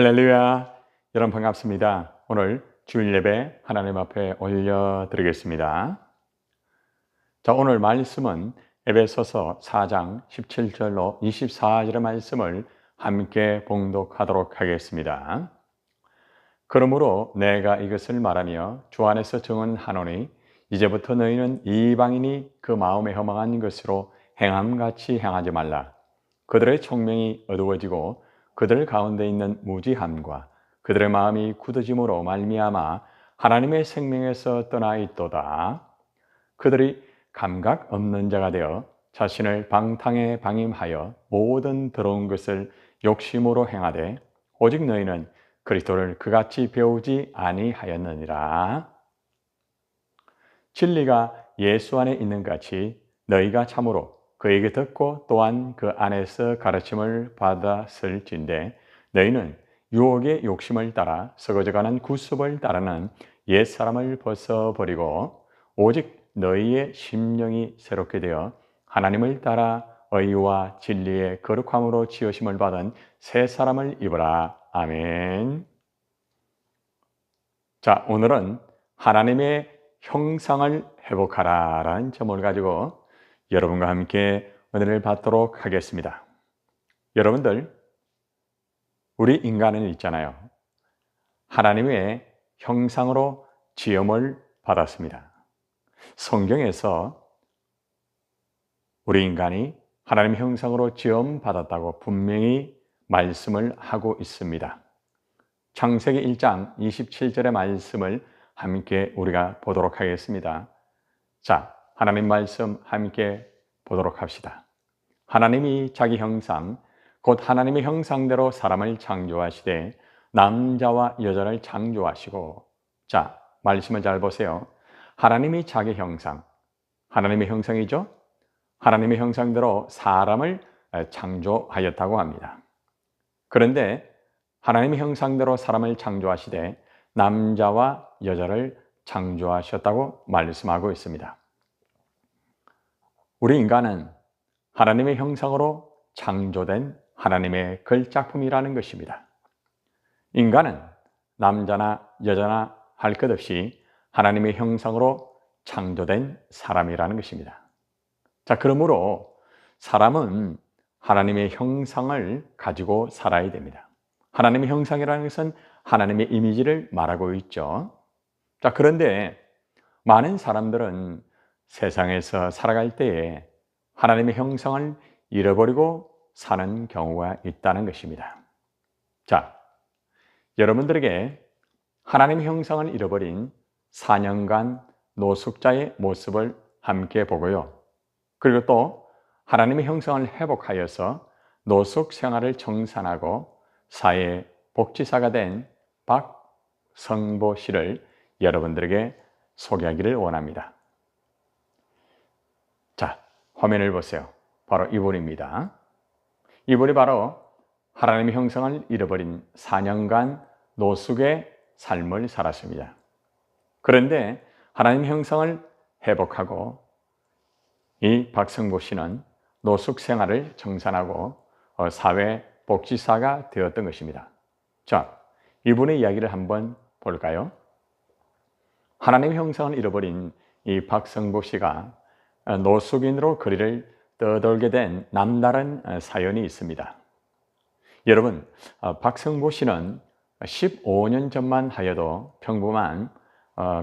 할렐루야. 여러분 반갑습니다. 오늘 주일 예배 하나님 앞에 올려드리겠습니다. 자, 오늘 말씀은 에베소서 4장 17절로 24절의 말씀을 함께 봉독하도록 하겠습니다. 그러므로 내가 이것을 말하며 주 안에서 증언하노니 이제부터 너희는 이방인이 그 마음에 허망한 것으로 행함같이 행하지 말라. 그들의 총명이 어두워지고 그들 가운데 있는 무지함과 그들의 마음이 굳어짐으로 말미암아 하나님의 생명에서 떠나 있도다. 그들이 감각 없는 자가 되어 자신을 방탕에 방임하여 모든 더러운 것을 욕심으로 행하되 오직 너희는 그리스도를 그같이 배우지 아니하였느니라. 진리가 예수 안에 있는 같이 너희가 참으로 그에게 듣고 또한 그 안에서 가르침을 받았을진데 너희는 유혹의 욕심을 따라 썩어져가는 구습을 따르는 옛사람을 벗어버리고 오직 너희의 심령이 새롭게 되어 하나님을 따라 의와 진리의 거룩함으로 지으심을 받은 새 사람을 입으라. 아멘. 자, 오늘은 하나님의 형상을 회복하라 라는 제목을 가지고 여러분과 함께 은혜를 받도록 하겠습니다. 여러분들, 우리 인간은 있잖아요. 하나님의 형상으로 지음을 받았습니다. 성경에서 우리 인간이 하나님의 형상으로 지음 받았다고 분명히 말씀을 하고 있습니다. 창세기 1장 27절의 말씀을 함께 우리가 보도록 하겠습니다. 자, 하나님 말씀 함께 보도록 합시다. 하나님이 자기 형상, 곧 하나님의 형상대로 사람을 창조하시되 남자와 여자를 창조하시고, 자, 말씀을 잘 보세요. 하나님이 자기 형상, 하나님의 형상이죠? 하나님의 형상대로 사람을 창조하였다고 합니다. 그런데 하나님의 형상대로 사람을 창조하시되 남자와 여자를 창조하셨다고 말씀하고 있습니다. 우리 인간은 하나님의 형상으로 창조된 하나님의 걸작품이라는 것입니다. 인간은 남자나 여자나 할 것 없이 하나님의 형상으로 창조된 사람이라는 것입니다. 자, 그러므로 사람은 하나님의 형상을 가지고 살아야 됩니다. 하나님의 형상이라는 것은 하나님의 이미지를 말하고 있죠. 자, 그런데 많은 사람들은 세상에서 살아갈 때에 하나님의 형상을 잃어버리고 사는 경우가 있다는 것입니다. 자, 여러분들에게 하나님의 형상을 잃어버린 4년간 노숙자의 모습을 함께 보고요. 그리고 또 하나님의 형상을 회복하여서 노숙 생활을 정산하고 사회 복지사가 된 박성보 씨를 여러분들에게 소개하기를 원합니다. 자, 화면을 보세요. 바로 이분입니다. 이분이 바로 하나님의 형상을 잃어버린 4년간 노숙의 삶을 살았습니다. 그런데 하나님의 형상을 회복하고 이 박성보 씨는 노숙 생활을 정산하고 사회 복지사가 되었던 것입니다. 자, 이분의 이야기를 한번 볼까요? 하나님의 형상을 잃어버린 이 박성보 씨가 노숙인으로 거리를 떠돌게 된 남다른 사연이 있습니다. 여러분, 박성보 씨는 15년 전만 하여도 평범한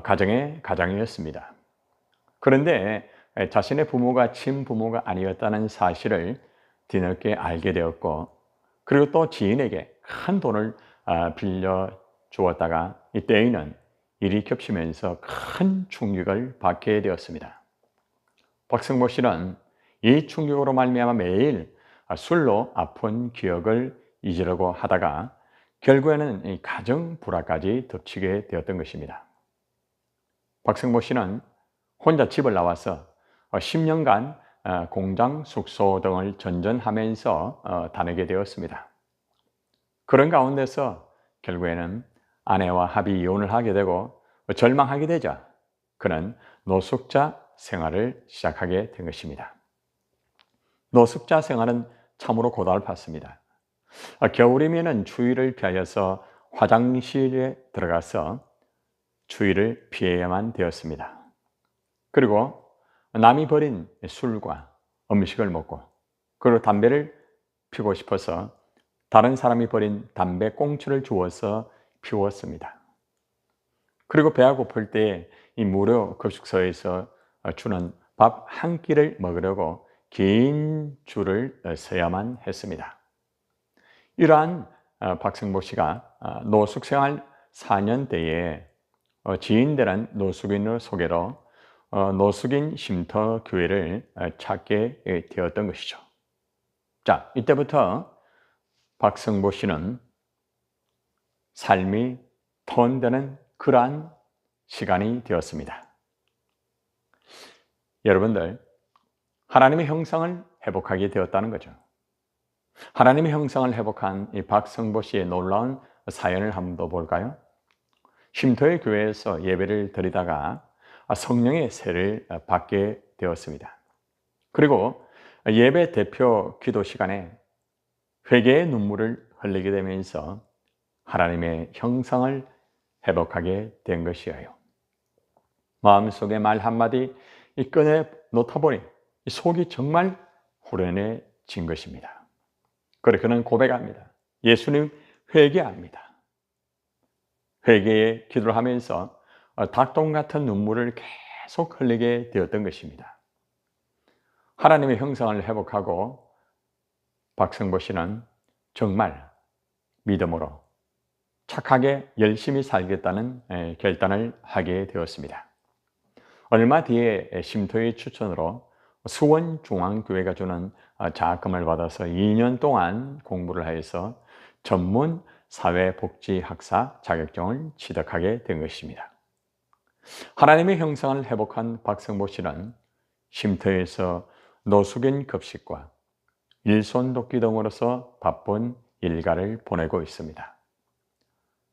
가정의 가장이었습니다. 그런데 자신의 부모가 친부모가 아니었다는 사실을 뒤늦게 알게 되었고, 그리고 또 지인에게 큰 돈을 빌려 주었다가 이때에는 일이 겹치면서 큰 충격을 받게 되었습니다. 박성보 씨는 이 충격으로 말미암아 매일 술로 아픈 기억을 잊으려고 하다가 결국에는 이 가정 불화까지 덮치게 되었던 것입니다. 박성보 씨는 혼자 집을 나와서 10년간 공장, 숙소 등을 전전하면서 다니게 되었습니다. 그런 가운데서 결국에는 아내와 합의 이혼을 하게 되고 절망하게 되자 그는 노숙자 생활을 시작하게 된 것입니다. 노숙자 생활은 참으로 고달팠습니다. 겨울이면은 추위를 피하여서 화장실에 들어가서 추위를 피해야만 되었습니다. 그리고 남이 버린 술과 음식을 먹고, 그리고 담배를 피우고 싶어서 다른 사람이 버린 담배 꽁초를 주워서 피웠습니다. 그리고 배가 고플 때 이 무료 급식소에서 주는 밥 한 끼를 먹으려고 긴 줄을 서야만 했습니다. 이러한 박승보 씨가 노숙 생활 4년 때에 지인들은 노숙인을 소개로 노숙인 쉼터 교회를 찾게 되었던 것이죠. 자, 이때부터 박승보 씨는 삶이 턴되는 그러한 시간이 되었습니다. 여러분들, 하나님의 형상을 회복하게 되었다는 거죠. 하나님의 형상을 회복한 이 박승보 씨의 놀라운 사연을 한번 더 볼까요? 쉼터의 교회에서 예배를 드리다가 성령의 세를 받게 되었습니다. 그리고 예배 대표 기도 시간에 회개의 눈물을 흘리게 되면서 하나님의 형상을 회복하게 된 것이에요. 마음속에 말 한마디 꺼내 놓다 보니 속이 정말 후련해진 것입니다. 그래 그는 고백합니다. 예수님, 회개합니다. 회개의 기도를 하면서 닭똥 같은 눈물을 계속 흘리게 되었던 것입니다. 하나님의 형상을 회복하고 박승보 씨는 정말 믿음으로 착하게 열심히 살겠다는 결단을 하게 되었습니다. 얼마 뒤에 쉼터의 추천으로 수원중앙교회가 주는 장학금을 받아서 2년 동안 공부를 하여서 전문 사회복지학사 자격증을 취득하게 된 것입니다. 하나님의 형상을 회복한 박승보 씨는 쉼터에서 노숙인 급식과 일손 돕기 등으로서 바쁜 일과를 보내고 있습니다.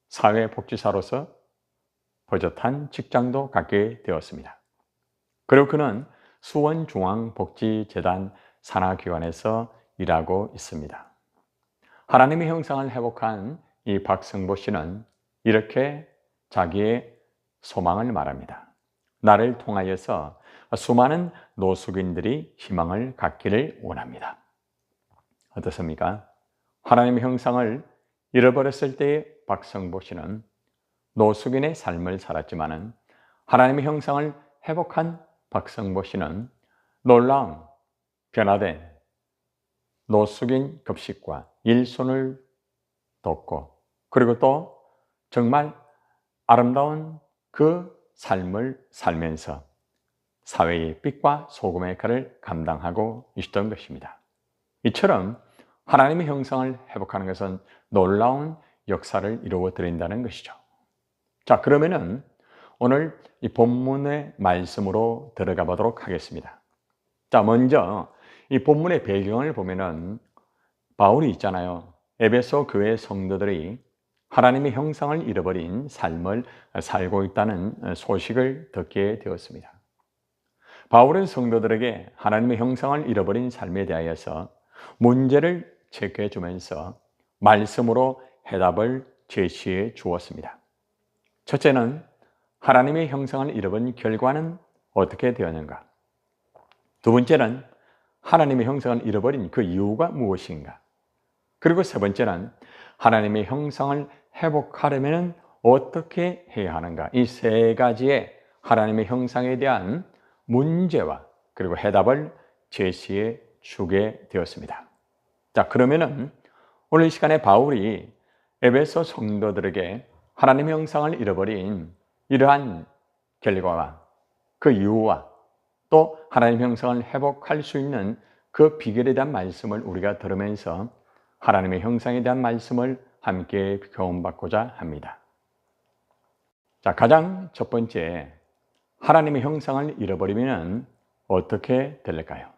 사회복지사로서 버젓한 직장도 갖게 되었습니다. 그리고 그는 수원중앙복지재단 산하기관에서 일하고 있습니다. 하나님의 형상을 회복한 이 박승보 씨는 이렇게 자기의 소망을 말합니다. 나를 통하여서 수많은 노숙인들이 희망을 갖기를 원합니다. 어떻습니까? 하나님의 형상을 잃어버렸을 때의 박승보 씨는 노숙인의 삶을 살았지만 하나님의 형상을 회복한 박승보 씨는 놀라운 변화된 노숙인 급식과 일손을 돕고, 그리고 또 정말 아름다운 그 삶을 살면서 사회의 빛과 소금의 역할을 감당하고 있었던 것입니다. 이처럼 하나님의 형상을 회복하는 것은 놀라운 역사를 이루어 드린다는 것이죠. 자, 그러면은 오늘 이 본문의 말씀으로 들어가 보도록 하겠습니다. 자, 먼저 이 본문의 배경을 보면은 바울이 있잖아요. 에베소 교회 성도들이 하나님의 형상을 잃어버린 삶을 살고 있다는 소식을 듣게 되었습니다. 바울은 성도들에게 하나님의 형상을 잃어버린 삶에 대하여서 문제를 체크해 주면서 말씀으로 해답을 제시해 주었습니다. 첫째는 하나님의 형상을 잃어버린 결과는 어떻게 되었는가? 두 번째는 하나님의 형상을 잃어버린 그 이유가 무엇인가? 그리고 세 번째는 하나님의 형상을 회복하려면 어떻게 해야 하는가? 이 세 가지의 하나님의 형상에 대한 문제와 그리고 해답을 제시해 주게 되었습니다. 자, 그러면은 오늘 이 시간에 바울이 에베소 성도들에게 하나님의 형상을 잃어버린 이러한 결과와 그 이유와 또 하나님의 형상을 회복할 수 있는 그 비결에 대한 말씀을 우리가 들으면서 하나님의 형상에 대한 말씀을 함께 교훈받고자 합니다. 자, 가장 첫 번째, 하나님의 형상을 잃어버리면 어떻게 될까요?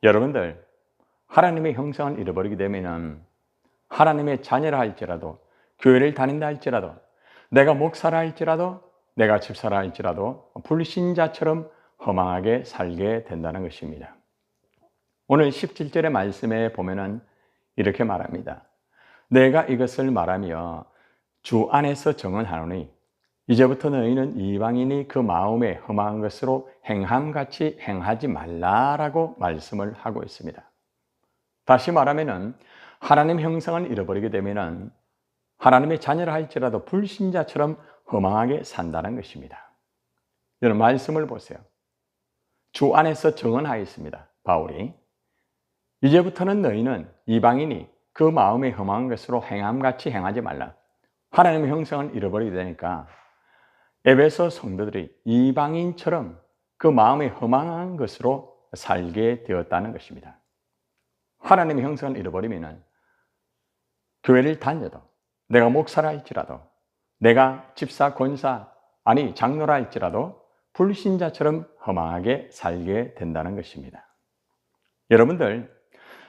여러분들, 하나님의 형상을 잃어버리게 되면 하나님의 자녀라 할지라도, 교회를 다닌다 할지라도, 내가 목사라 할지라도, 내가 집사라 할지라도 불신자처럼 허망하게 살게 된다는 것입니다. 오늘 17절의 말씀에 보면은 이렇게 말합니다. 내가 이것을 말하며 주 안에서 정언하노니 이제부터 너희는 이방인이 그 마음에 험한 것으로 행함같이 행하지 말라라고 말씀을 하고 있습니다. 다시 말하면은 하나님 형상을 잃어버리게 되면은 하나님의 자녀라 할지라도 불신자처럼 허망하게 산다는 것입니다. 여러분 말씀을 보세요. 주 안에서 정언하였습니다. 바울이 이제부터는 너희는 이방인이 그 마음에 험한 것으로 행함같이 행하지 말라. 하나님의 형상을 잃어버리게 되니까 에베소 성도들이 이방인처럼 그 마음에 허망한 것으로 살게 되었다는 것입니다. 하나님의 형상을 잃어버리면 교회를 다녀도 내가 목사라 할지라도 내가 집사, 권사, 아니 장로라 할지라도 불신자처럼 허망하게 살게 된다는 것입니다. 여러분들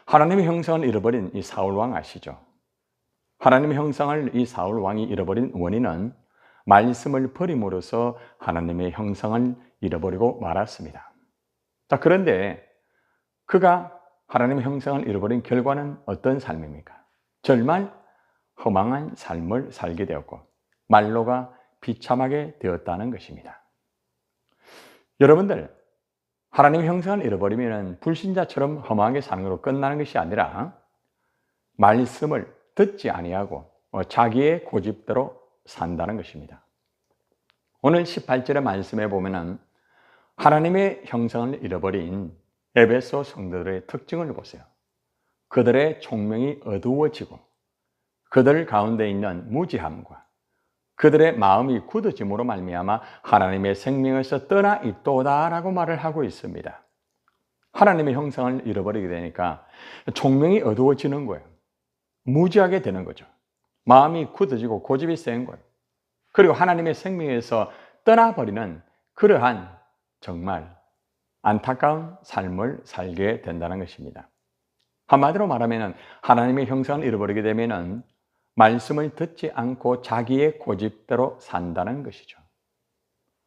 하나님의 형상을 잃어버린 이 사울왕 아시죠? 하나님의 형상을 이 사울왕이 잃어버린 원인은 말씀을 버림으로써 하나님의 형상을 잃어버리고 말았습니다. 자, 그런데 그가 하나님의 형상을 잃어버린 결과는 어떤 삶입니까? 정말 허망한 삶을 살게 되었고 말로가 비참하게 되었다는 것입니다. 여러분들 하나님의 형상을 잃어버리면 불신자처럼 허망하게 사는 것으로 끝나는 것이 아니라 말씀을 듣지 아니하고 자기의 고집대로 산다는 것입니다. 오늘 18절의 말씀에 보면은 하나님의 형상을 잃어버린 에베소 성도들의 특징을 보세요. 그들의 총명이 어두워지고 그들 가운데 있는 무지함과 그들의 마음이 굳어짐으로 말미암아 하나님의 생명에서 떠나 있도다라고 말을 하고 있습니다. 하나님의 형상을 잃어버리게 되니까 총명이 어두워지는 거예요. 무지하게 되는 거죠. 마음이 굳어지고 고집이 센 거예요. 그리고 하나님의 생명에서 떠나버리는 그러한 정말 안타까운 삶을 살게 된다는 것입니다. 한마디로 말하면 하나님의 형상을 잃어버리게 되면 말씀을 듣지 않고 자기의 고집대로 산다는 것이죠.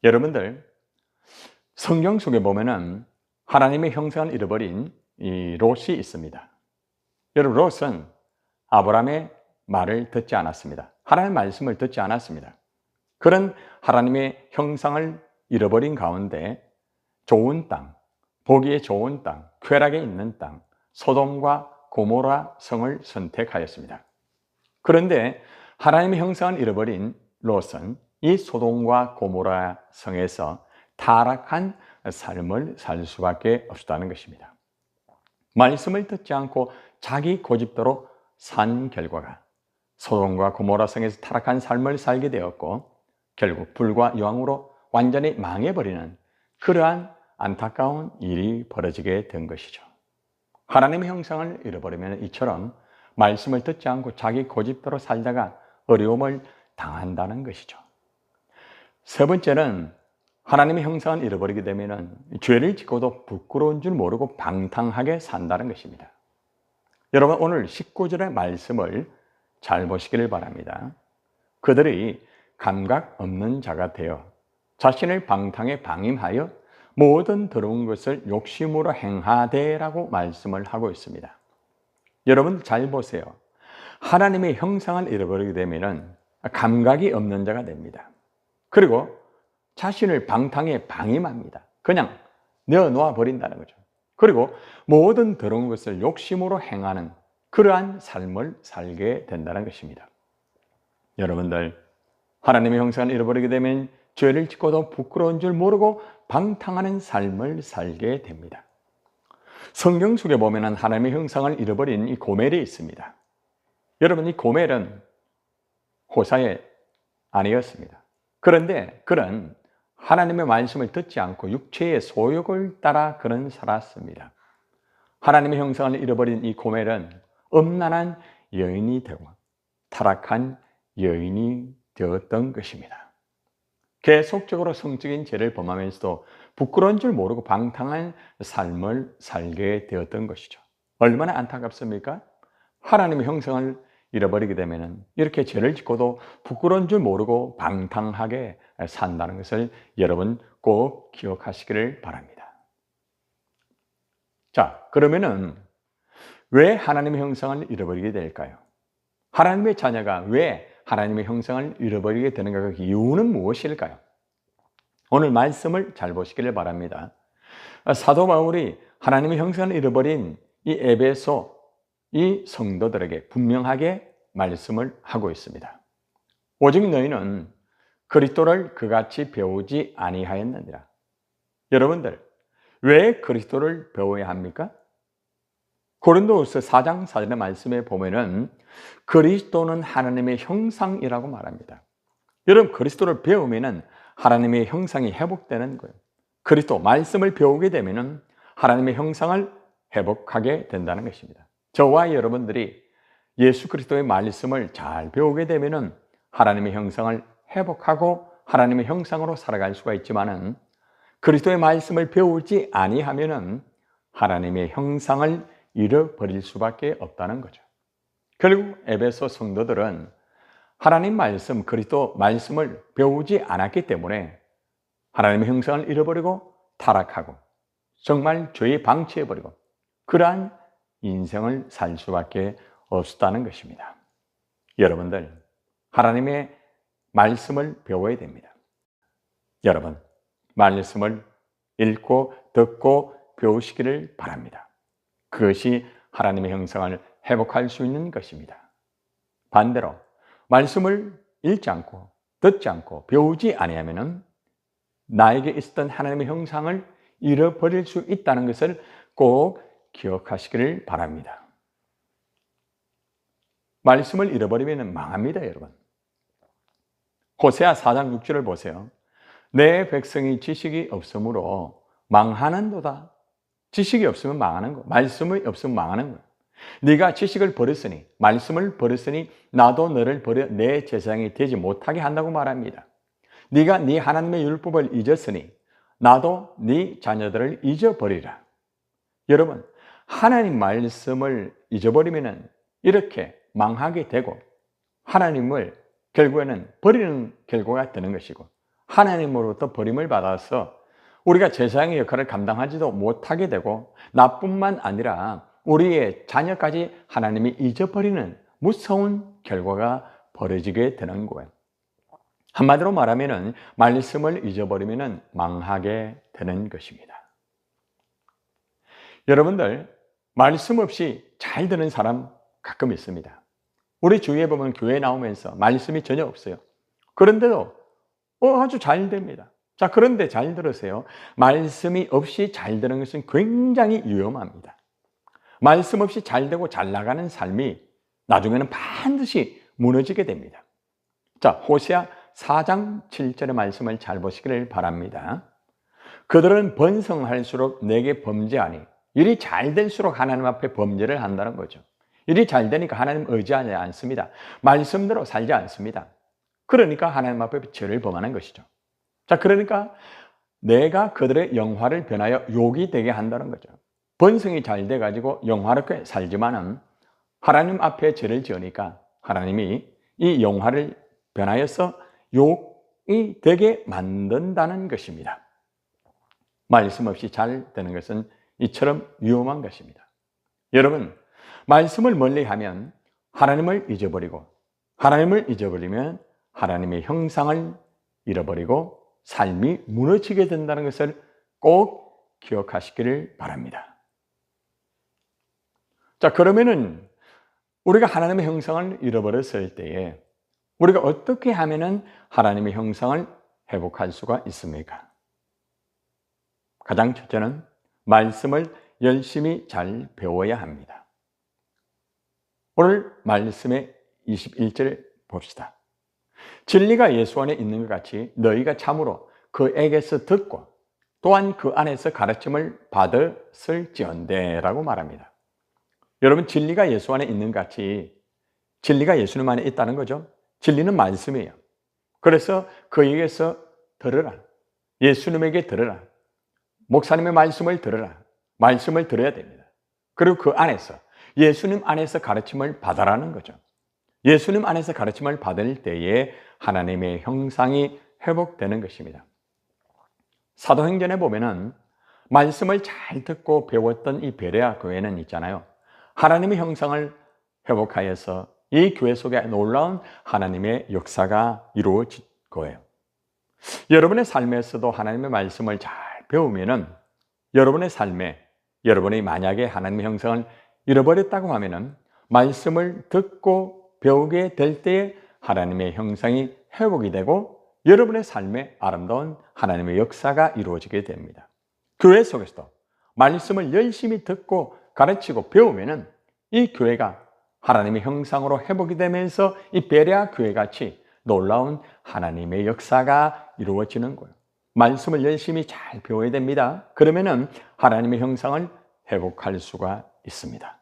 여러분들 성경 속에 보면은 하나님의 형상을 잃어버린 이 롯이 있습니다. 여러분 롯은 아브라함의 말을 듣지 않았습니다. 하나님의 말씀을 듣지 않았습니다. 그런 하나님의 형상을 잃어버린 가운데 좋은 땅, 보기에 좋은 땅, 쾌락에 있는 땅, 소돔과 고모라 성을 선택하였습니다. 그런데 하나님의 형상을 잃어버린 롯은 이 소돔과 고모라 성에서 타락한 삶을 살 수밖에 없었다는 것입니다. 말씀을 듣지 않고 자기 고집대로 산 결과가 소돔과 고모라 성에서 타락한 삶을 살게 되었고 결국 불과 여왕으로 완전히 망해버리는 그러한 안타까운 일이 벌어지게 된 것이죠. 하나님의 형상을 잃어버리면 이처럼 말씀을 듣지 않고 자기 고집대로 살다가 어려움을 당한다는 것이죠. 세 번째는 하나님의 형상을 잃어버리게 되면 죄를 짓고도 부끄러운 줄 모르고 방탕하게 산다는 것입니다. 여러분 오늘 19절의 말씀을 잘 보시기를 바랍니다. 그들이 감각 없는 자가 되어 자신을 방탕에 방임하여 모든 더러운 것을 욕심으로 행하되라고 말씀을 하고 있습니다. 여러분 잘 보세요. 하나님의 형상을 잃어버리게 되면 감각이 없는 자가 됩니다. 그리고 자신을 방탕에 방임합니다. 그냥 내어놓아 버린다는 거죠. 그리고 모든 더러운 것을 욕심으로 행하는 그러한 삶을 살게 된다는 것입니다. 여러분들 하나님의 형상을 잃어버리게 되면 죄를 짓고도 부끄러운 줄 모르고 방탕하는 삶을 살게 됩니다. 성경 속에 보면 하나님의 형상을 잃어버린 이 고멜이 있습니다. 여러분 이 고멜은 호사의 아내였습니다. 그런데 그는 하나님의 말씀을 듣지 않고 육체의 소욕을 따라 그는 살았습니다. 하나님의 형상을 잃어버린 이 고멜은 음란한 여인이 되고 타락한 여인이 되었던 것입니다. 계속적으로 성적인 죄를 범하면서도 부끄러운 줄 모르고 방탕한 삶을 살게 되었던 것이죠. 얼마나 안타깝습니까? 하나님의 형상을 잃어버리게 되면 이렇게 죄를 짓고도 부끄러운 줄 모르고 방탕하게 산다는 것을 여러분 꼭 기억하시기를 바랍니다. 자, 그러면은 왜 하나님의 형상을 잃어버리게 될까요? 하나님의 자녀가 왜 하나님의 형상을 잃어버리게 되는가? 그 이유는 무엇일까요? 오늘 말씀을 잘 보시기를 바랍니다. 사도 바울이 하나님의 형상을 잃어버린 이 에베소 이 성도들에게 분명하게 말씀을 하고 있습니다. 오직 너희는 그리스도를 그같이 배우지 아니하였느니라. 여러분들, 왜 그리스도를 배워야 합니까? 고린도후서 4장 4절의 말씀에 보면은 그리스도는 하나님의 형상이라고 말합니다. 여러분, 그리스도를 배우면은 하나님의 형상이 회복되는 거예요. 그리스도 말씀을 배우게 되면은 하나님의 형상을 회복하게 된다는 것입니다. 저와 여러분들이 예수 그리스도의 말씀을 잘 배우게 되면은 하나님의 형상을 회복하고 하나님의 형상으로 살아갈 수가 있지만은 그리스도의 말씀을 배우지 아니하면은 하나님의 형상을 잃어버릴 수밖에 없다는 거죠. 결국 에베소 성도들은 하나님 말씀, 그리스도 말씀을 배우지 않았기 때문에 하나님의 형상을 잃어버리고 타락하고 정말 죄에 방치해버리고 그러한 인생을 살 수밖에 없었다는 것입니다. 여러분들, 하나님의 말씀을 배워야 됩니다. 여러분, 말씀을 읽고 듣고 배우시기를 바랍니다. 그것이 하나님의 형상을 회복할 수 있는 것입니다. 반대로 말씀을 읽지 않고 듣지 않고 배우지 아니하면은 나에게 있었던 하나님의 형상을 잃어버릴 수 있다는 것을 꼭 기억하시기를 바랍니다. 말씀을 잃어버리면 망합니다, 여러분. 호세아 4장 6절을 보세요. 내 백성이 지식이 없으므로 망하는도다. 지식이 없으면 망하는 거. 말씀이 없으면 망하는 거예요. 네가 지식을 버렸으니, 말씀을 버렸으니 나도 너를 버려 내 제사장이 되지 못하게 한다고 말합니다. 네가 네 하나님의 율법을 잊었으니 나도 네 자녀들을 잊어버리라. 여러분, 하나님 말씀을 잊어버리면 이렇게 망하게 되고 하나님을 결국에는 버리는 결과가 되는 것이고 하나님으로부터 버림을 받아서 우리가 제사장의 역할을 감당하지도 못하게 되고 나뿐만 아니라 우리의 자녀까지 하나님이 잊어버리는 무서운 결과가 벌어지게 되는 거예요. 한마디로 말하면 말씀을 잊어버리면 망하게 되는 것입니다. 여러분들, 말씀 없이 잘 되는 사람 가끔 있습니다. 우리 주위에 보면 교회 나오면서 말씀이 전혀 없어요. 그런데도 아주 잘 됩니다. 자, 그런데 잘 들으세요. 말씀이 없이 잘 되는 것은 굉장히 위험합니다. 말씀 없이 잘 되고 잘 나가는 삶이 나중에는 반드시 무너지게 됩니다. 자, 호세아 4장 7절의 말씀을 잘 보시기를 바랍니다. 그들은 번성할수록 내게 범죄하니 일이 잘 될수록 하나님 앞에 범죄를 한다는 거죠. 일이 잘 되니까 하나님 의지하지 않습니다. 말씀대로 살지 않습니다. 그러니까 하나님 앞에 죄를 범하는 것이죠. 자, 그러니까 내가 그들의 영화를 변하여 욕이 되게 한다는 거죠. 번성이 잘 돼가지고 영화롭게 살지만은 하나님 앞에 죄를 지으니까 하나님이 이 영화를 변하여서 욕이 되게 만든다는 것입니다. 말씀 없이 잘 되는 것은 이처럼 위험한 것입니다. 여러분, 말씀을 멀리하면 하나님을 잊어버리고 하나님을 잊어버리면 하나님의 형상을 잃어버리고 삶이 무너지게 된다는 것을 꼭 기억하시기를 바랍니다. 자, 그러면은 우리가 하나님의 형상을 잃어버렸을 때에 우리가 어떻게 하면은 하나님의 형상을 회복할 수가 있습니까? 가장 첫째는 말씀을 열심히 잘 배워야 합니다. 오늘 말씀의 21절 봅시다. 진리가 예수 안에 있는 것 같이 너희가 참으로 그에게서 듣고 또한 그 안에서 가르침을 받았을지언데 라고 말합니다. 여러분, 진리가 예수 안에 있는 것 같이 진리가 예수님 안에 있다는 거죠. 진리는 말씀이에요. 그래서 그에게서 들으라. 예수님에게 들으라. 목사님의 말씀을 들으라. 말씀을 들어야 됩니다. 그리고 그 안에서 예수님 안에서 가르침을 받아라는 거죠. 예수님 안에서 가르침을 받을 때에 하나님의 형상이 회복되는 것입니다. 사도행전에 보면은 말씀을 잘 듣고 배웠던 이 베레아 교회는 있잖아요. 하나님의 형상을 회복하여서 이 교회 속에 놀라운 하나님의 역사가 이루어질 거예요. 여러분의 삶에서도 하나님의 말씀을 잘 배우면은 여러분의 삶에 여러분이 만약에 하나님의 형상을 잃어버렸다고 하면은 말씀을 듣고 배우게 될 때에 하나님의 형상이 회복이 되고 여러분의 삶에 아름다운 하나님의 역사가 이루어지게 됩니다. 교회 속에서도 말씀을 열심히 듣고 가르치고 배우면은 이 교회가 하나님의 형상으로 회복이 되면서 이 베레아 교회 같이 놀라운 하나님의 역사가 이루어지는 거예요. 말씀을 열심히 잘 배워야 됩니다. 그러면은 하나님의 형상을 회복할 수가 있습니다.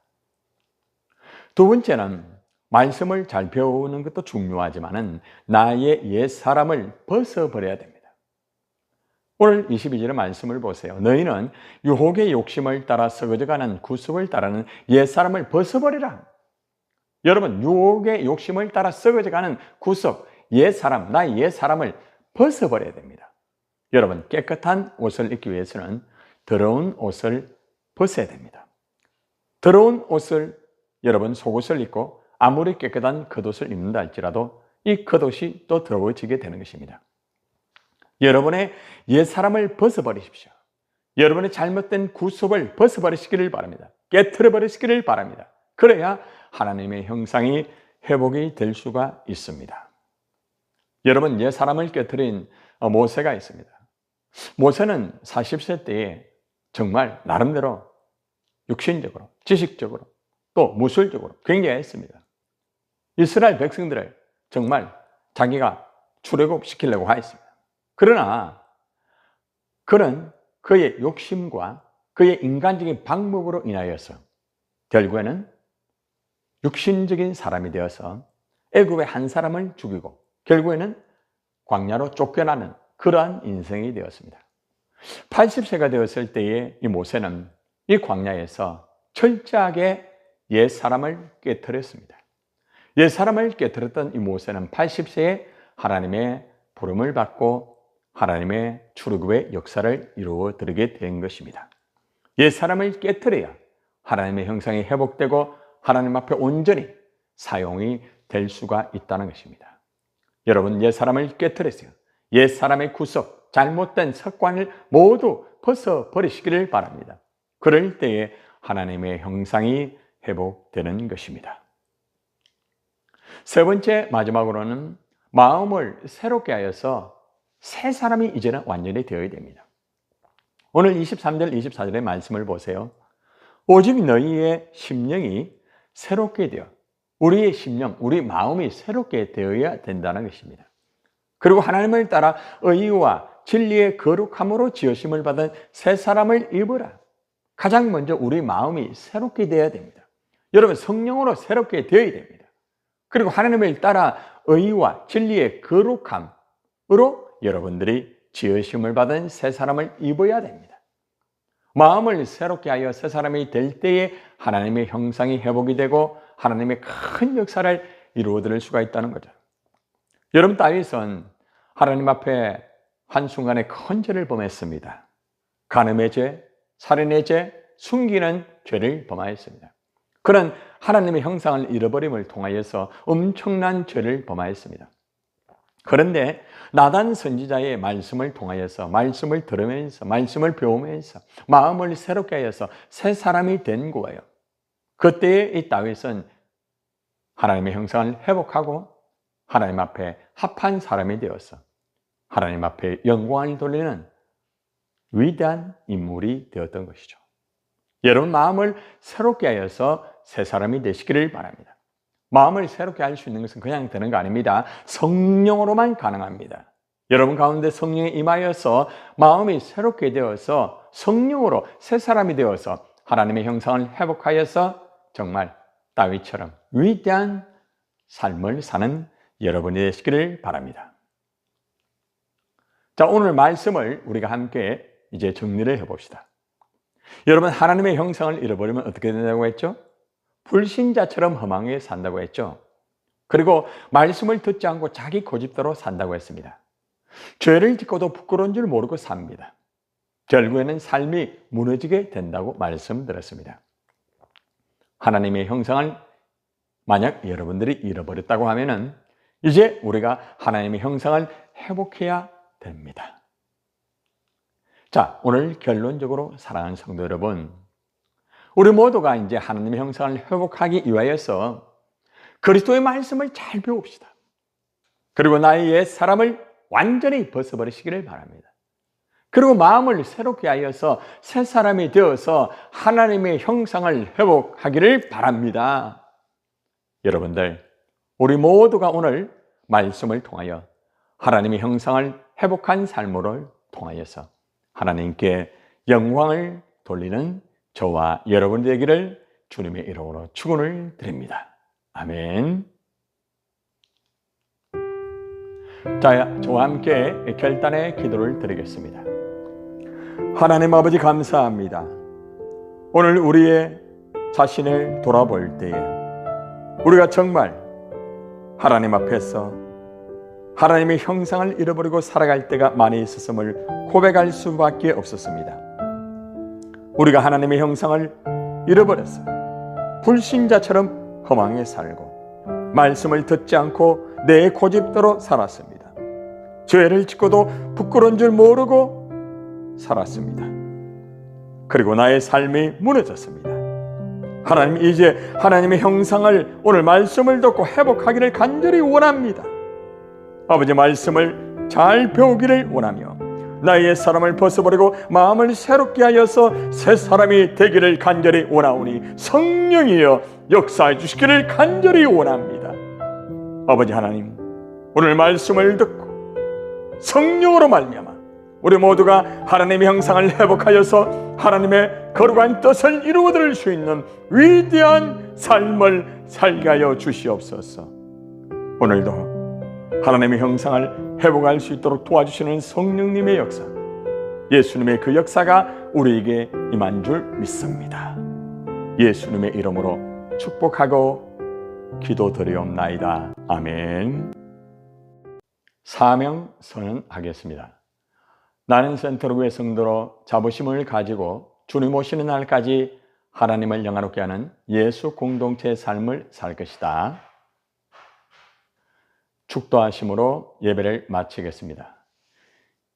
두 번째는 말씀을 잘 배우는 것도 중요하지만은 나의 옛 사람을 벗어버려야 됩니다. 오늘 22절의 말씀을 보세요. 너희는 유혹의 욕심을 따라 썩어져가는 구습을 따르는 옛 사람을 벗어버리라. 여러분, 유혹의 욕심을 따라 썩어져가는 구습, 옛 사람, 나의 옛 사람을 벗어버려야 됩니다. 여러분, 깨끗한 옷을 입기 위해서는 더러운 옷을 벗어야 됩니다. 더러운 옷을, 여러분, 속옷을 입고 아무리 깨끗한 겉옷을 입는다 할지라도 이 겉옷이 또 더러워지게 되는 것입니다. 여러분의 옛 사람을 벗어버리십시오. 여러분의 잘못된 구습을 벗어버리시기를 바랍니다. 깨트려 버리시기를 바랍니다. 그래야 하나님의 형상이 회복이 될 수가 있습니다. 여러분, 옛 사람을 깨트린 모세가 있습니다. 모세는 40세 때에 정말 나름대로 육신적으로, 지식적으로, 또 무술적으로 굉장했습니다. 이스라엘 백성들을 정말 자기가 출애굽시키려고 하였습니다. 그러나 그는 그의 욕심과 그의 인간적인 방법으로 인하여서 결국에는 육신적인 사람이 되어서 애굽의 한 사람을 죽이고 결국에는 광야로 쫓겨나는 그러한 인생이 되었습니다. 80세가 되었을 때에 이 모세는 이 광야에서 철저하게 옛 사람을 깨트렸습니다. 옛 사람을 깨트렸던 이 모세는 80세에 하나님의 부름을 받고 하나님의 출애굽의 역사를 이루어 드리게 된 것입니다. 옛 사람을 깨트려야 하나님의 형상이 회복되고 하나님 앞에 온전히 사용이 될 수가 있다는 것입니다. 여러분, 옛 사람을 깨트렸어요. 옛 사람의 구석, 잘못된 습관을 모두 벗어버리시기를 바랍니다. 그럴 때에 하나님의 형상이 회복되는 것입니다. 세 번째, 마지막으로는 마음을 새롭게 하여서 새 사람이 이제는 완전히 되어야 됩니다. 오늘 23절, 24절의 말씀을 보세요. 오직 너희의 심령이 새롭게 되어, 우리의 심령, 우리 마음이 새롭게 되어야 된다는 것입니다. 그리고 하나님을 따라 의와 진리의 거룩함으로 지으심을 받은 새 사람을 입으라. 가장 먼저 우리 마음이 새롭게 되어야 됩니다. 여러분, 성령으로 새롭게 되어야 됩니다. 그리고 하나님을 따라 의와 진리의 거룩함으로 여러분들이 지으심을 받은 새 사람을 입어야 됩니다. 마음을 새롭게 하여 새 사람이 될 때에 하나님의 형상이 회복이 되고 하나님의 큰 역사를 이루어드릴 수가 있다는 거죠. 여러분, 다윗은 하나님 앞에 한순간에 큰 죄를 범했습니다. 간음의 죄, 살인의 죄, 숨기는 죄를 범하였습니다. 그는 하나님의 형상을 잃어버림을 통하여서 엄청난 죄를 범하였습니다. 그런데 나단 선지자의 말씀을 통하여서 말씀을 들으면서 말씀을 배우면서 마음을 새롭게 하여서 새 사람이 된 거예요. 그때의 이 다윗은 하나님의 형상을 회복하고 하나님 앞에 합한 사람이 되어서 하나님 앞에 영광을 돌리는 위대한 인물이 되었던 것이죠. 여러분, 마음을 새롭게 하여서 새 사람이 되시기를 바랍니다. 마음을 새롭게 할 수 있는 것은 그냥 되는 거 아닙니다. 성령으로만 가능합니다. 여러분 가운데 성령이 임하여서 마음이 새롭게 되어서 성령으로 새 사람이 되어서 하나님의 형상을 회복하여서 정말 다윗처럼 위대한 삶을 사는 여러분이 되시기를 바랍니다. 자, 오늘 말씀을 우리가 함께 이제 정리를 해봅시다. 여러분, 하나님의 형상을 잃어버리면 어떻게 된다고 했죠? 불신자처럼 허망하게 산다고 했죠. 그리고 말씀을 듣지 않고 자기 고집대로 산다고 했습니다. 죄를 짓고도 부끄러운 줄 모르고 삽니다. 결국에는 삶이 무너지게 된다고 말씀드렸습니다. 하나님의 형상을 만약 여러분들이 잃어버렸다고 하면은 이제 우리가 하나님의 형상을 회복해야 됩니다. 자, 오늘 결론적으로 사랑하는 성도 여러분, 우리 모두가 이제 하나님의 형상을 회복하기 위하여서 그리스도의 말씀을 잘 배웁시다. 그리고 나의 옛 사람을 완전히 벗어버리시기를 바랍니다. 그리고 마음을 새롭게 하여서 새 사람이 되어서 하나님의 형상을 회복하기를 바랍니다. 여러분들, 우리 모두가 오늘 말씀을 통하여 하나님의 형상을 회복한 삶을 통하여서 하나님께 영광을 돌리는 저와 여러분 되기를 주님의 이름으로 축원을 드립니다. 아멘. 자, 저와 함께 결단의 기도를 드리겠습니다. 하나님 아버지 감사합니다. 오늘 우리의 자신을 돌아볼 때에 우리가 정말 하나님 앞에서 하나님의 형상을 잃어버리고 살아갈 때가 많이 있었음을 고백할 수밖에 없었습니다. 우리가 하나님의 형상을 잃어버려서 불신자처럼 허망에 살고 말씀을 듣지 않고 내 고집대로 살았습니다. 죄를 짓고도 부끄러운 줄 모르고 살았습니다. 그리고 나의 삶이 무너졌습니다. 하나님, 이제 하나님의 형상을 오늘 말씀을 듣고 회복하기를 간절히 원합니다. 아버지, 말씀을 잘 배우기를 원하며 나의 사람을 벗어버리고 마음을 새롭게 하여서 새 사람이 되기를 간절히 원하오니 성령이여 역사해 주시기를 간절히 원합니다. 아버지 하나님, 오늘 말씀을 듣고 성령으로 말미암아 우리 모두가 하나님의 형상을 회복하여서 하나님의 거룩한 뜻을 이루어드릴 수 있는 위대한 삶을 살게 하여 주시옵소서. 오늘도 하나님의 형상을 회복할 수 있도록 도와주시는 성령님의 역사, 예수님의 그 역사가 우리에게 임한 줄 믿습니다. 예수님의 이름으로 축복하고 기도드리옵나이다. 아멘. 사명 선언하겠습니다. 나는 센터로의 성도로 자부심을 가지고 주님 오시는 날까지 하나님을 영화롭게 하는 예수 공동체의 삶을 살 것이다. 축도하심으로 예배를 마치겠습니다.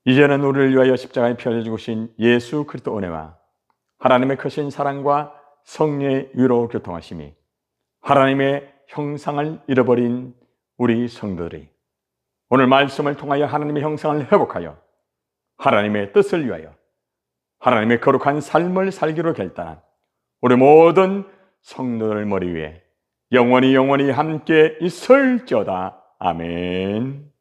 이제는 우리를 위하여 십자가에 피 흘려 죽으신 예수 그리스도 은혜와 하나님의 크신 사랑과 성령의 위로 교통하심이 하나님의 형상을 잃어버린 우리 성도들이 오늘 말씀을 통하여 하나님의 형상을 회복하여 하나님의 뜻을 위하여 하나님의 거룩한 삶을 살기로 결단한 우리 모든 성도들 머리 위에 영원히 함께 있을지어다. 아멘.